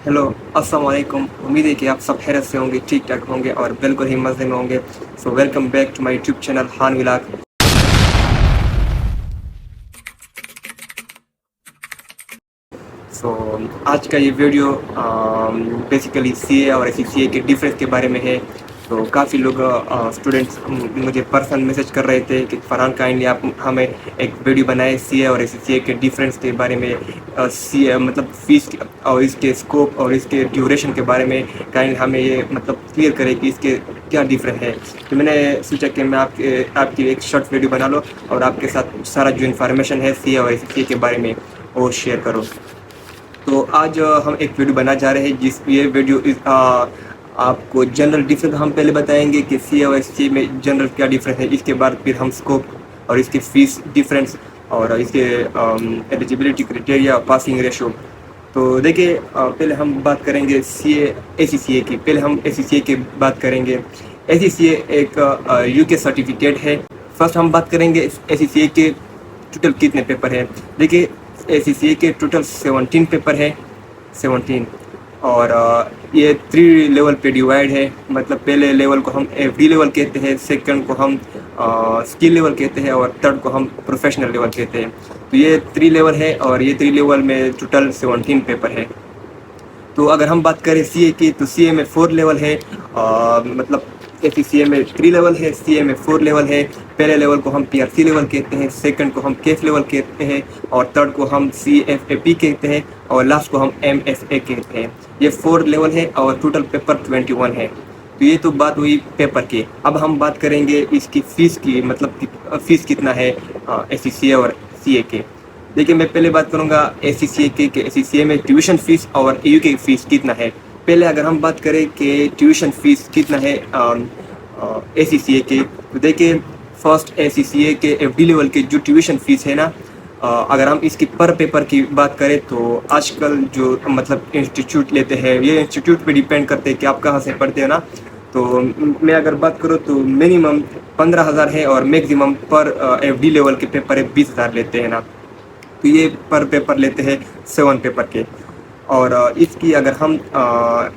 Hello, अस्सलाम वालेकुम। उम्मीद है कि आप सब खैरियत से होंगे, ठीक ठाक होंगे और बिल्कुल ही मज़े में होंगे। So welcome back to my YouTube channel Han vlog. So आज का ये वीडियो बेसिकली सीए और सीसीए के डिफरेंस के बारे में है। तो काफ़ी लोग स्टूडेंट्स मुझे पर्सनल मैसेज कर रहे थे कि फरहान काइंडली आप हमें एक वीडियो बनाए सीए और सीसीए के डिफरेंस के बारे में, सीए मतलब फीस और इसके स्कोप और इसके ड्यूरेशन के बारे में काइंडली हमें ये मतलब क्लियर करें कि इसके क्या डिफरेंस है। तो मैंने सोचा कि मैं आपकी एक शॉर्ट वीडियो बना लो और आपके साथ सारा जो इन्फॉर्मेशन है सीए और सीसीए के बारे में वो शेयर करो। तो आज हम एक वीडियो बनाने जा रहे हैं जिस ये वीडियो आपको जनरल डिफरेंस हम पहले बताएंगे कि सी और एस सी में जनरल क्या डिफरेंस है। इसके बाद फिर हम स्कोप और इसके फीस डिफरेंस और इसके एलिजिबिलिटी क्राइटेरिया, पासिंग रेशो। तो देखिए, पहले हम बात करेंगे सी ए सी सी ए की। पहले हम ए सी सी ए की बात करेंगे। ए सी सी ए एक यूके सर्टिफिकेट है। फर्स्ट हम बात करेंगे ए सी सी ए के टोटल कितने पेपर है। देखिए, ACCA के टोटल 17 पेपर है, 17। और ये 3 लेवल पे डिवाइड है। मतलब पहले लेवल को हम FD लेवल कहते हैं, सेकंड को हम स्किल लेवल कहते हैं और थर्ड को हम प्रोफेशनल लेवल कहते हैं। तो ये 3 लेवल है और ये 3 लेवल में टोटल 17 पेपर है। तो अगर हम बात करें सीए की, तो सीए में 4 लेवल है। मतलब सीए में 3 लेवल है, सीए में 4 लेवल है। पहले लेवल को हम PRC लेवल कहते हैं, सेकंड को हम केफ लेवल कहते हैं और थर्ड को हम CFAP कहते हैं और लास्ट को हम MSA कहते हैं। ये 4 लेवल है और टोटल पेपर 21 है। तो ये तो बात हुई पेपर की। अब हम बात करेंगे इसकी फ़ीस की, मतलब फ़ीस कितना है ACCA और CA के। देखिए, मैं पहले बात करूँगा ACCA के ACCA में ट्यूशन फ़ीस और AU की फ़ीस कितना है। पहले अगर हम बात करें कि ट्यूशन फ़ीस कितना है ACCA के, तो देखिए फर्स्ट ACCA के FD लेवल के जो ट्यूशन फ़ीस है ना, अगर हम इसकी पर पेपर की बात करें तो आजकल जो मतलब इंस्टीट्यूट लेते हैं, ये इंस्टीट्यूट पे डिपेंड करते हैं कि आप कहाँ से पढ़ते हो ना। तो मैं अगर बात करूँ तो मिनिमम 15,000 है और मैक्सिमम पर FD लेवल के पेपर है 20,000 लेते हैं ना। तो ये पर पेपर लेते हैं 7 पेपर के। और इसकी अगर हम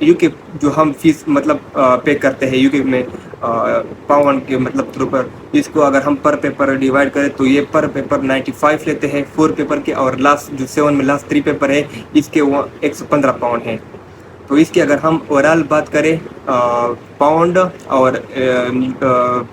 यूके जो हम फीस मतलब पे करते हैं यूके में पाउंड के मतलब थ्रू पर, इसको अगर हम पर पेपर डिवाइड करें तो ये पर पेपर 95 लेते हैं 4 पेपर के। और लास्ट जो 7 में लास्ट 3 पेपर है इसके वो 115 पाउंड हैं। तो इसकी अगर हम ओवरऑल बात करें पाउंड और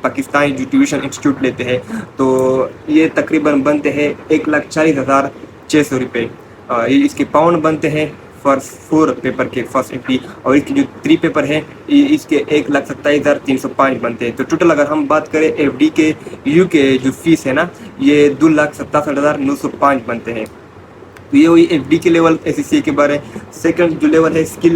पाकिस्तानी जो ट्यूशन इंस्टीट्यूट लेते हैं, तो ये तकरीबन बनते हैं 1,40,600 रुपये। ये इसके पाउंड बनते हैं फर्स्ट 4 पेपर के फर्स्ट FD। और इसके जो 3 पेपर हैं इसके 1,27,305 बनते हैं। तो टोटल अगर हम बात करें FD के यू के जो फीस है ना, ये 2,67,905 बनते हैं। तो ये हुई FD के लेवल ACCA के बारे। सेकंड जो लेवल है स्किल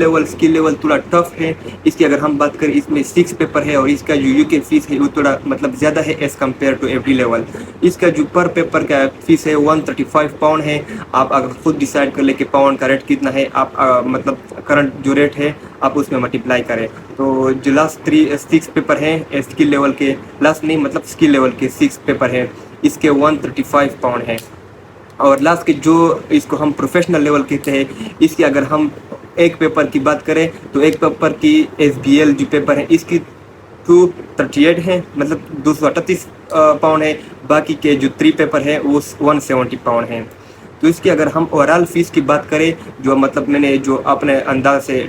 लेवल थोड़ा टफ है। इसकी अगर हम बात करें इसमें 6 पेपर है और इसका जो यूके फीस है वो थोड़ा मतलब ज़्यादा है as compared to FD level. इसका जो पर पेपर का फीस है 135 पाउंड है। आप अगर खुद डिसाइड कर ले कि पाउंड का रेट कितना है, आप मतलब करंट जो रेट है आप उसमें मल्टीप्लाई करें। तो जो लास्ट 6 पेपर हैं स्किल लेवल के, लास्ट नहीं मतलब स्किल लेवल के 6 पेपर हैं, इसके 135 पाउंड हैं। और लास्ट के जो इसको हम प्रोफेशनल लेवल कहते हैं, इसकी अगर हम एक पेपर की बात करें तो एक पेपर की SBL जो पेपर है इसकी 238 है, मतलब 238 पाउंड है। बाकी के जो 3 पेपर है वो 170 पाउंड हैं। तो इसकी अगर हम ओवरऑल फीस की बात करें, जो मतलब मैंने जो अपने अंदाज से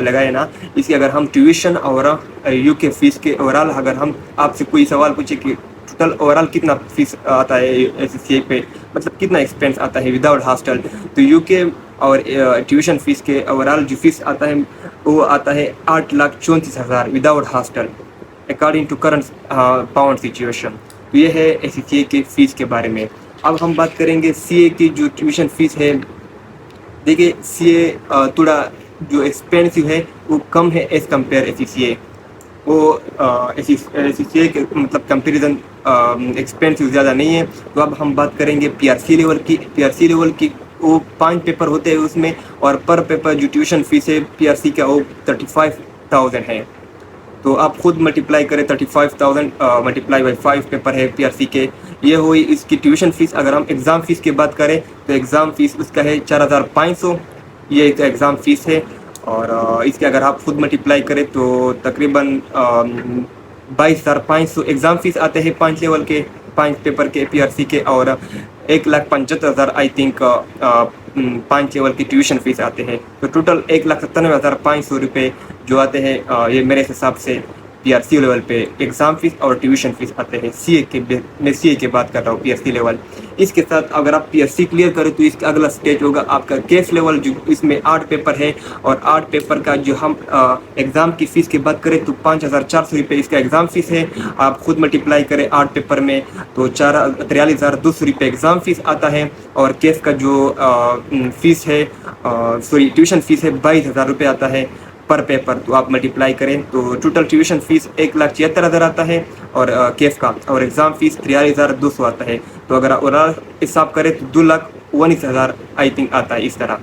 लगाए ना, इसकी अगर हम ट्यूशन और यूके फीस के ओवरऑल अगर हम आपसे कोई सवाल पूछे कि टोटल ओवरऑल कितना फीस आता है ACCA पे, मतलब कितना एक्सपेंस आता है विदाउट हॉस्टल, तो यूके और ट्यूशन फीस के ओवरऑल जो फीस आता है वो आता है 8,34,000 without hostel according to current pound situation. तो ये है ACCA के फ़ीस के बारे में। अब हम बात करेंगे CA की जो ट्यूशन फ़ीस है। देखिए CA थोड़ा जो एक्सपेंसिव है वो कम है एज़ कम्पेयर ACCA। वो ACCA के मतलब कंपेरिजन एक्सपेंसिव ज़्यादा नहीं है। तो अब हम बात करेंगे PRC लेवल की। PRC लेवल की वो 5 पेपर होते हैं उसमें, और पर पेपर जो ट्यूशन फीस है PRC का वो 35,000 है। तो आप खुद मल्टीप्लाई करें, 35,000 मल्टीप्लाई बाई 5 पेपर है PRC के। ये हुई इसकी ट्यूशन फीस। अगर हम एग्ज़ाम फ़ीस की बात करें तो एग्ज़ाम फ़ीस उसका है 4,500, ये एक एग्ज़ाम फ़ीस है। और इसके अगर आप खुद मल्टीप्लाई करें तो तकरीबन 22,500 एग्ज़ाम फीस आते हैं 5 लेवल के, 5 पेपर के PRC के, और 1,75,000 आई थिंक 5 लेवल की ट्यूशन फीस आते हैं। तो टोटल 1,97,500 रुपये जो आते हैं ये मेरे हिसाब से PRC लेवल पे एग्ज़ाम फीस और ट्यूशन फीस आते हैं। मैं CA की बात कर रहा हूँ, PRC लेवल। इसके साथ अगर आप PRC क्लियर करें तो इसका अगला स्टेज होगा आपका केस लेवल, जो इसमें 8 पेपर है, और 8 पेपर का जो हम एग्ज़ाम की फ़ीस की बात करें तो 5,400 रुपये इसका एग्ज़ाम फ़ीस है। आप खुद मल्टीप्लाई करें 8 पेपर में तो 43,200 रुपये एग्ज़ाम फ़ीस आता है, और केस का जो फ़ीस है ट्यूशन फ़ीस है 22,000 रुपये आता है पर पेपर। तो आप मल्टीप्लाई करें तो टोटल ट्यूशन फीस 1,76,000 आता है, और केफ का और एग्ज़ाम फीस 43,200 आता है। तो अगर ओवरऑल हिसाब करें तो 2,19,000 आई थिंक आता है इस तरह।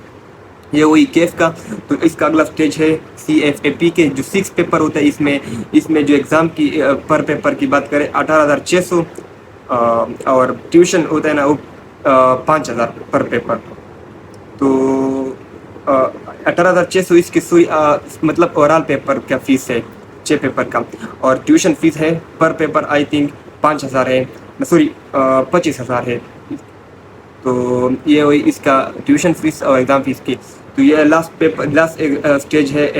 ये वही केफ का। तो इसका अगला स्टेज है CFAP के जो 6 पेपर होता है, इसमें जो एग्ज़ाम की पर पेपर की बात करें 18,600, और ट्यूशन होता है ना वो 5,000 पर पेपर। तो 18,600 इसकी मतलब ओवरऑल पेपर का फीस है 6 पेपर का, और ट्यूशन फीस है पर पेपर आई थिंक 5,000 है, 25,000 है। तो ये वही इसका ट्यूशन फीस और एग्ज़ाम फीस की। तो ये लास्ट स्टेज है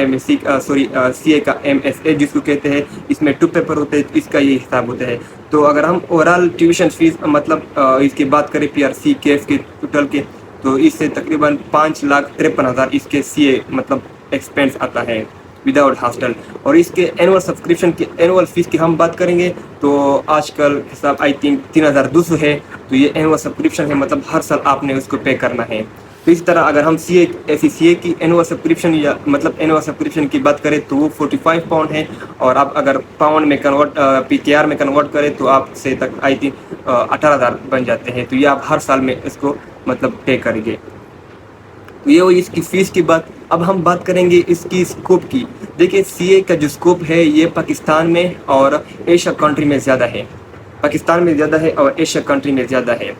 CA का MSA जिसको कहते हैं। इसमें 2 पेपर होते हैं, इसका ये हिसाब होता है। तो अगर हम ओवरऑल ट्यूशन फीस मतलब इसकी बात करें PRC केफ के टोटल के, तो इससे तकरीबन 5,53,000 इसके CA मतलब एक्सपेंस आता है विदाउट हॉस्टल। और इसके एनुअल फीस की हम बात करेंगे तो आजकल हिसाब आई थिंक 3,200 है। तो ये एनुअल सब्सक्रिप्शन है, मतलब हर साल आपने उसको पे करना है। तो इस तरह अगर हम CA की एनुअल सब्सक्रिप्शन या मतलब एनुअल सब्सक्रिप्शन की बात करें तो वो 45 पाउंड है, और आप अगर पाउंड में PKR में कन्वर्ट करें तो आपसे तक आई थिंक 18,000 बन जाते हैं। तो ये आप हर साल में इसको मतलब पे करेंगे। तो ये वही इसकी फ़ीस की बात। अब हम बात करेंगे इसकी स्कोप की। देखिए CA का जो स्कोप है ये पाकिस्तान में और एशिया कंट्री में ज़्यादा है, पाकिस्तान में ज़्यादा है और एशिया कंट्री में ज़्यादा है।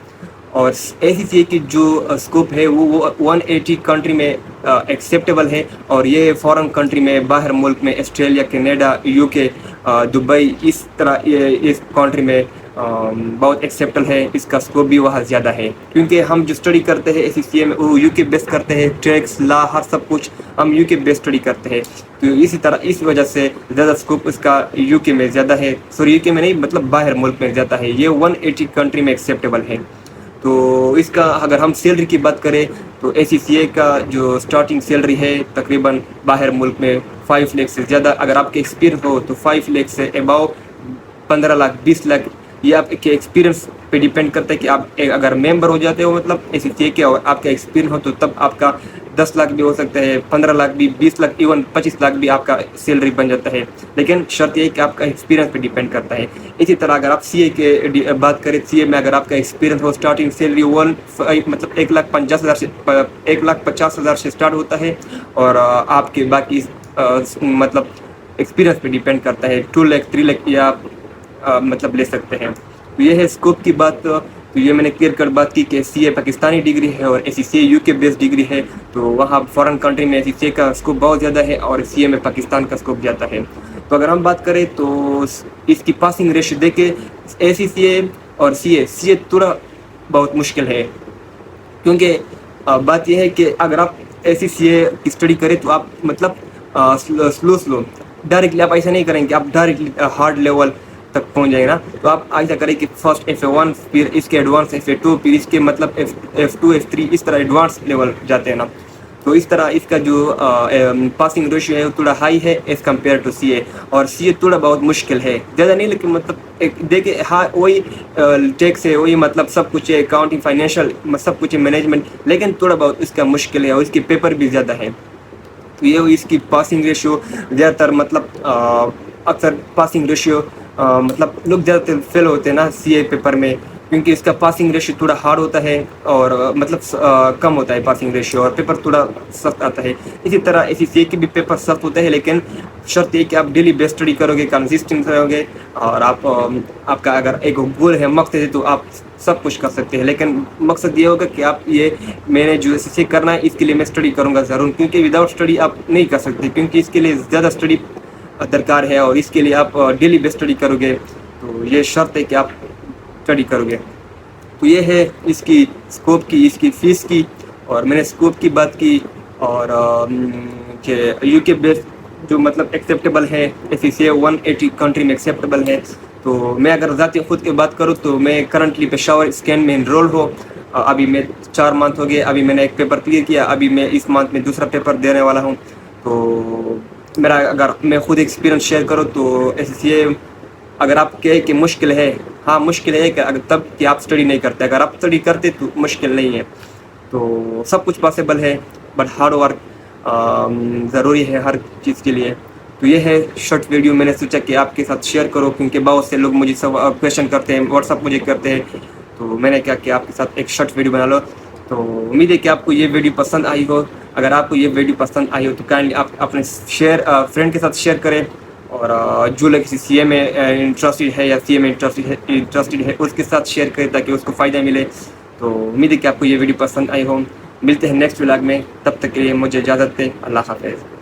और ACCA की जो स्कोप है वो 180 कंट्री में एक्सेप्टेबल है, और ये फॉरेन कंट्री में बाहर मुल्क में ऑस्ट्रेलिया, कनाडा, UK, दुबई, इस तरह ये इस कंट्री में बहुत एक्सेप्टेबल है। इसका स्कोप भी वहाँ ज़्यादा है, क्योंकि हम जो स्टडी करते हैं ACCA में वो UK बेस्ड करते हैं, ट्रैक्स ला हर सब कुछ हम UK बेस्ड स्टडी करते हैं। तो इसी तरह इस वजह से ज़्यादा स्कोप इसका UK में ज़्यादा है, UK में नहीं मतलब बाहर मुल्क में ज़्यादा है। ये 180 कंट्री में एक्सेप्टेबल है। तो इसका अगर हम सैलरी की बात करें तो ACCA का जो स्टार्टिंग सैलरी है तकरीबन बाहर मुल्क में 5 लाख से ज़्यादा, अगर आपके एक्सपीरियंस हो तो 5 लाख से अबाव 15 लाख 20 लाख, ये आपके एक्सपीरियंस पे डिपेंड करता है कि आप अगर मेंबर हो जाते हो मतलब ACCA के और आपका एक्सपीरियंस हो तो तब आपका 10 लाख भी हो सकता है, 15 लाख भी, 20 लाख, इवन 25 लाख भी आपका सैलरी बन जाता है। लेकिन शर्त ये है कि आपका एक्सपीरियंस पे डिपेंड करता है। इसी तरह अगर आप CA के बात करें, CA में अगर आपका एक्सपीरियंस हो, स्टार्टिंग सैलरी मतलब 1,50,000 से स्टार्ट होता है, और आपके बाकी मतलब एक्सपीरियंस पे डिपेंड करता है, 2 लाख 3 लाख या मतलब ले सकते हैं। तो ये है स्कोप की बात। तो ये मैंने क्लियर कर बात की कि CA पाकिस्तानी डिग्री है और ACCA UK बेस्ड डिग्री है। तो वहाँ फॉरेन कंट्री में ACCA का स्कोप बहुत ज़्यादा है और CA में पाकिस्तान का स्कोप ज़्यादा है। तो अगर हम बात करें तो इसकी पासिंग रेशियो देखे ACCA और CA थोड़ा बहुत मुश्किल है, क्योंकि बात यह है कि अगर आप ACCA की स्टडी करें तो आप मतलब स्लो डायरेक्टली आप ऐसा नहीं करेंगे, आप डायरेक्टली हार्ड लेवल तक पहुंच जाएंगे ना। तो आप ऐसा करें कि फर्स्ट FA1, फिर इसके एडवांस FA2, फिर इसके मतलब F2 F3 इस तरह एडवांस लेवल जाते हैं ना। तो इस तरह इसका जो पासिंग रेशियो है वो थोड़ा हाई है एज़ कम्पेयर टू CA, और CA थोड़ा बहुत मुश्किल है, ज़्यादा नहीं लेकिन मतलब एक देखिए हाँ वही टैक्स है, वही मतलब सब कुछ है, अकाउंटिंग फाइनेंशियल सब कुछ है, मैनेजमेंट, लेकिन थोड़ा बहुत इसका मुश्किल है और इसके पेपर भी ज़्यादा है। तो ये इसकी पासिंग रेशियो ज़्यादातर मतलब अक्सर पासिंग रेशियो मतलब लोग ज़्यादातर फेल होते हैं ना CA पेपर में, کیونکہ اس کا پاسنگ ریشیو تھوڑا ہارڈ ہوتا ہے اور مطلب کم ہوتا ہے پاسنگ ریشیو، اور پیپر تھوڑا سخت آتا ہے. اسی طرح SCCA کے بھی پیپر سخت ہوتے ہیں، لیکن شرط یہ کہ آپ ڈیلی بیس اسٹڈی کرو گے، کنسسٹنٹ رہو گے، اور آپ کا اگر ایک گول ہے، مقصد ہے، تو آپ سب کچھ کر سکتے ہیں. لیکن مقصد یہ ہوگا کہ آپ میں نے جو SCCA کرنا ہے، اس کے لیے میں اسٹڈی کروں گا ضرور، کیونکہ وداؤٹ اسٹڈی آپ نہیں کر سکتے، کیونکہ اس کے لیے زیادہ اسٹڈی درکار ہے، اور اس کے لیے آپ ڈیلی بیس اسٹڈی کرو گے. تو یہ شرط ہے کہ آپ اسٹڈی کرو گے. تو یہ ہے اس کی اسکوپ کی، اس کی فیس کی. اور میں نے اسکوپ کی بات کی، اور کہ UK بیس جو مطلب ایکسیپٹیبل ہے، SCCA 180 کنٹری میں ایکسیپٹیبل ہے. تو میں اگر ذاتی خود کی بات کروں تو میں کرنٹلی پشاور اسکین میں انرول ہوں. ابھی میں 4 منتھ ہو گئے، ابھی میں نے ایک پیپر کلیئر کیا، ابھی میں اس منتھ میں دوسرا پیپر دینے والا ہوں. تو میرا اگر میں خود ایکسپیرینس شیئر کروں تو SCCA اگر آپ کہیں کہ مشکل ہے، ہاں مشکل ہے، کہ اگر تب کہ آپ اسٹڈی نہیں کرتے. اگر آپ اسٹڈی کرتے تو مشکل نہیں ہے. تو سب کچھ پاسبل ہے، بٹ ہارڈ ورک ضروری ہے ہر چیز کے لیے. تو یہ ہے شارٹ ویڈیو، میں نے سوچا کہ آپ کے ساتھ شیئر کرو، کیونکہ بہت سے لوگ مجھے سب کویشچن کرتے ہیں، واٹس ایپ مجھے کرتے ہیں. تو میں نے کہا کہ آپ کے ساتھ ایک شارٹ ویڈیو بنا لو. تو امید ہے کہ آپ کو یہ ویڈیو پسند آئی ہو. اگر آپ کو یہ ویڈیو پسند آئی ہو تو کائنڈلی آپ اپنے فرینڈ کے ساتھ شیئر کریں. اور جو لوگ کسی CA میں انٹرسٹڈ ہے یا CA میں انٹرسٹڈ ہے، اس کے ساتھ شیئر کریں تاکہ اس کو فائدہ ملے. تو امید ہے کہ آپ کو یہ ویڈیو پسند آئی ہو. ملتے ہیں نیکسٹ ولاگ میں، تب تک کے لیے مجھے اجازت دیں. اللہ حافظ.